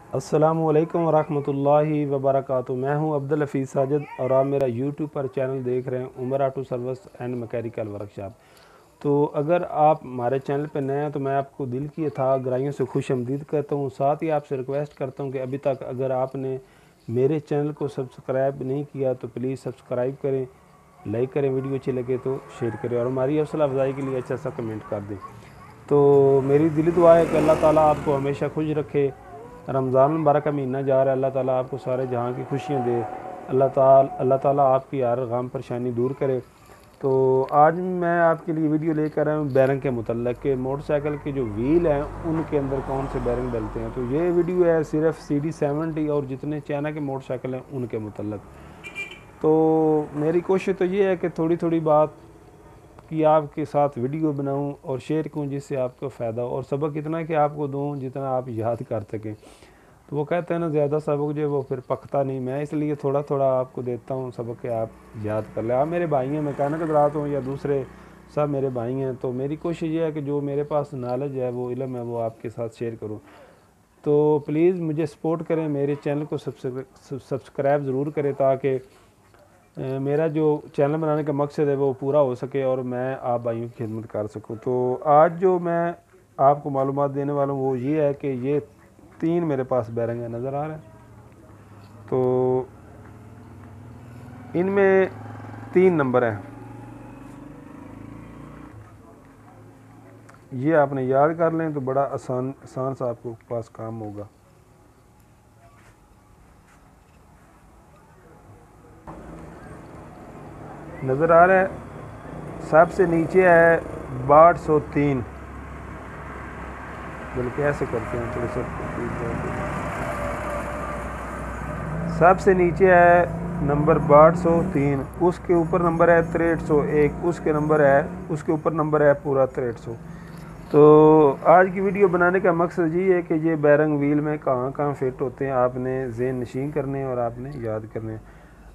अस्सलामुअलैकुम वरहमतुल्लाहि वबरकातुहू। मैं हूं अब्दुल हफीज़ साजिद और आप मेरा यूट्यूब पर चैनल देख रहे हैं Umar auto service and mechanical workshop. तो अगर आप हमारे चैनल पर नए हैं तो मैं आपको दिल की अथाह गहराइयों से खुश आमदीद करता हूं। साथ ही आपसे रिक्वेस्ट करता हूं कि अभी तक अगर आपने मेरे चैनल को सब्सक्राइब नहीं किया तो प्लीज़ सब्सक्राइब करें, लाइक करें, वीडियो अच्छी लगे तो शेयर करें और हमारी हौसला अफजाई के लिए अच्छा सा कमेंट कर दें। तो मेरी दिली दुआ है कि अल्लाह ताला आपको हमेशा खुश रखे। रमज़ान मुबारक का महीना जा रहा है, अल्लाह ताला आपको सारे जहां की खुशियां दे। अल्लाह ताला आपकी हर गम परेशानी दूर करे। तो आज मैं आपके लिए वीडियो लेकर आया हूँ बैरंग के मुतल्लक़ के मोटरसाइकिल के जो व्हील हैं उनके अंदर कौन से बैरंग डलते हैं। तो ये वीडियो है सिर्फ CD70 और जितने चाइना के मोटरसाइकिल हैं उनके मुतल्लक़। तो मेरी कोशिश तो ये है कि थोड़ी थोड़ी बात कि आपके साथ वीडियो बनाऊं और शेयर करूं जिससे आपको फ़ायदा हो और सबक इतना कि आपको दूं जितना आप याद कर सकें। तो वो कहते हैं ना, ज़्यादा सबक जो है वो फिर पकता नहीं। मैं इसलिए थोड़ा थोड़ा आपको देता हूं सबक के आप याद कर लें। आप मेरे भाई हैं, मैकेनिक हज़रात हों या दूसरे, सब मेरे भाई हैं। तो मेरी कोशिश ये है कि जो मेरे पास नॉलेज है, वो इल्म है, वो आपके साथ शेयर करूँ। तो प्लीज़ मुझे सपोर्ट करें, मेरे चैनल को सब्सक्राइब ज़रूर करें ताकि मेरा जो चैनल बनाने का मकसद है वो पूरा हो सके और मैं आप भाइयों की खिदमत कर सकूं। तो आज जो मैं आपको मालूमात देने वाला हूँ वो ये है कि ये 3 मेरे पास बैरंग है, नज़र आ रहा है। तो इनमें 3 नंबर हैं। ये आपने याद कर लें तो बड़ा आसान आसान सा आपको पास काम होगा। नज़र आ रहा है, सबसे नीचे है 6203। बल्कि ऐसे करते हैं थोड़ी सा, सबसे नीचे है नंबर 6203, उसके ऊपर नंबर है 6301, उसके ऊपर नंबर है पूरा 6300। तो आज की वीडियो बनाने का मकसद ये है कि ये बैरंग व्हील में कहाँ कहाँ फिट होते हैं, आपने ज़हन नशीन करने और आपने याद करने हैं।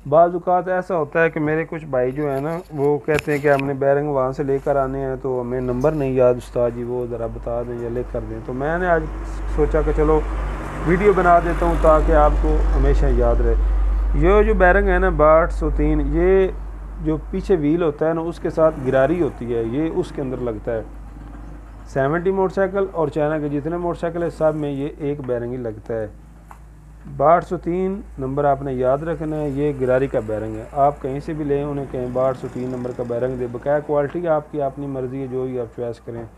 बाज़ औक़ात ऐसा होता है कि मेरे कुछ भाई जो है ना वो कहते हैं कि हमने बैरंग वहाँ से लेकर आने हैं तो हमें नंबर नहीं याद, उस्ताद जी वो ज़रा बता दें या ले कर दें। तो मैंने आज सोचा कि चलो वीडियो बना देता हूँ ताकि आपको हमेशा याद रहे। ये जो बैरंग है ना 6203, ये जो पीछे व्हील होता है ना उसके साथ गिरारी होती है, ये उसके अंदर लगता है। 70 मोटरसाइकिल और चाइना के जितने मोटरसाइकिल है सब में ये एक बैरंग ही लगता है। 6203 नंबर आपने याद रखना है, ये गिरारी का बैरंग है। आप कहीं से भी लें, उन्हें कहें 6203 नंबर का बैरंग दे। बकाया क्वालिटी आपकी अपनी मर्ज़ी है, जो भी आप चॉइस करें,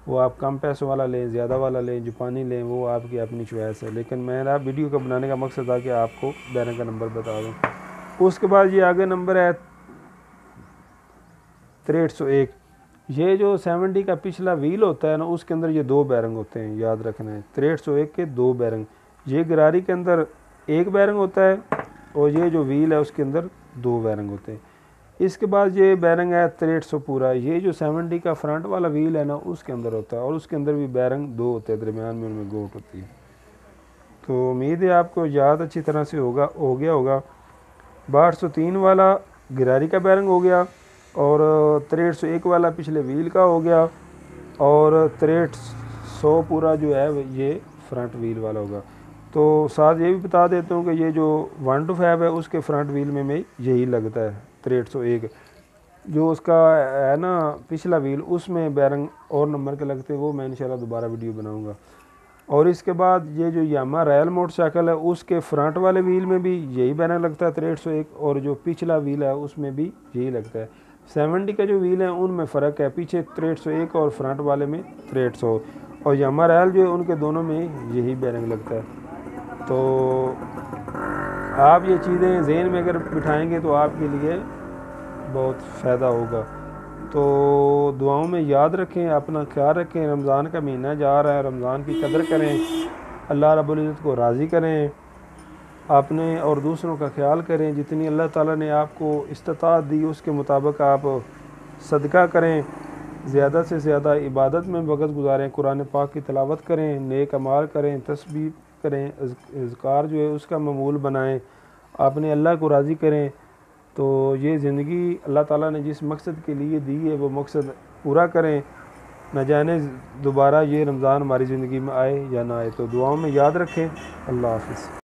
वो आप कम पैसों वाला लें, ज़्यादा वाला लें, जापानी लें, वो आपकी अपनी चॉइस है। लेकिन मेरा वीडियो का बनाने का मकसद था कि आपको बैरंग का नंबर बता दूँ। उसके बाद ये आगे नंबर है 6301। ये जो 70 का पिछला व्हील होता है ना उसके अंदर ये 2 बैरंग होते हैं, याद रखना है। 6301 के 2 बैरंग, ये गिरारी के अंदर 1 बैरंग होता है और ये जो व्हील है उसके अंदर 2 बैरंग होते हैं। इसके बाद ये बैरंग है 6300 पूरा, ये जो 70 का फ्रंट वाला व्हील है ना उसके अंदर होता है और उसके अंदर भी बैरंग 2 होते हैं, दरमियान में उनमें गोट होती है। तो उम्मीद है आपको याद अच्छी तरह से हो गया होगा। 6203 वाला गिरारी का बैरंग हो गया और 6301 वाला पिछले व्हील का हो गया और 6300 पूरा जो है ये फ्रंट व्हील वाला होगा। तो साथ ये भी बता देता हूँ कि ये जो 1 to 5 है उसके फ्रंट व्हील में यही लगता है 6301। जो उसका है ना पिछला व्हील, उसमें बैरंग और नंबर के लगते हैं, वो मैं इंशाल्लाह दोबारा वीडियो बनाऊँगा। और इसके बाद ये जो यामा रॉयल मोटरसाइकिल है उसके फ्रंट वाले व्हील में भी यही बैरंग लगता है 6301 और जो पिछला व्हील है उसमें भी यही लगता है। 70 का जो व्हील है उनमें फ़र्क है, पीछे 6301 और फ्रंट वाले में 6300, और यामा रॉयल जो है उनके दोनों में यही बैरंग लगता है। तो आप ये चीज़ें ज़हन में अगर बिठाएंगे तो आपके लिए बहुत फ़ायदा होगा। तो दुआओं में याद रखें, अपना ख्याल रखें। रमज़ान का महीना जा रहा है, रमज़ान की कदर करें, अल्लाह रब्बुल इज़्ज़त को राज़ी करें, अपने और दूसरों का ख्याल करें। जितनी अल्लाह ताला ने आपको इस्तिताअत दी उसके मुताबिक आप सदका करें, ज़्यादा से ज़्यादा इबादत में वक़्त गुजारें, कुरान पाक की तिलावत करें, नेक अमाल करें, तस्बीह करें, इज़्कार जो है उसका मामूल बनाएं, अपने अल्लाह को राज़ी करें। तो ये ज़िंदगी अल्लाह ताला ने जिस मकसद के लिए दी है वो मकसद पूरा करें न जाने दोबारा ये रमज़ान हमारी ज़िंदगी में आए या ना आए। तो दुआओं में याद रखें। अल्लाह हाफ़िज़।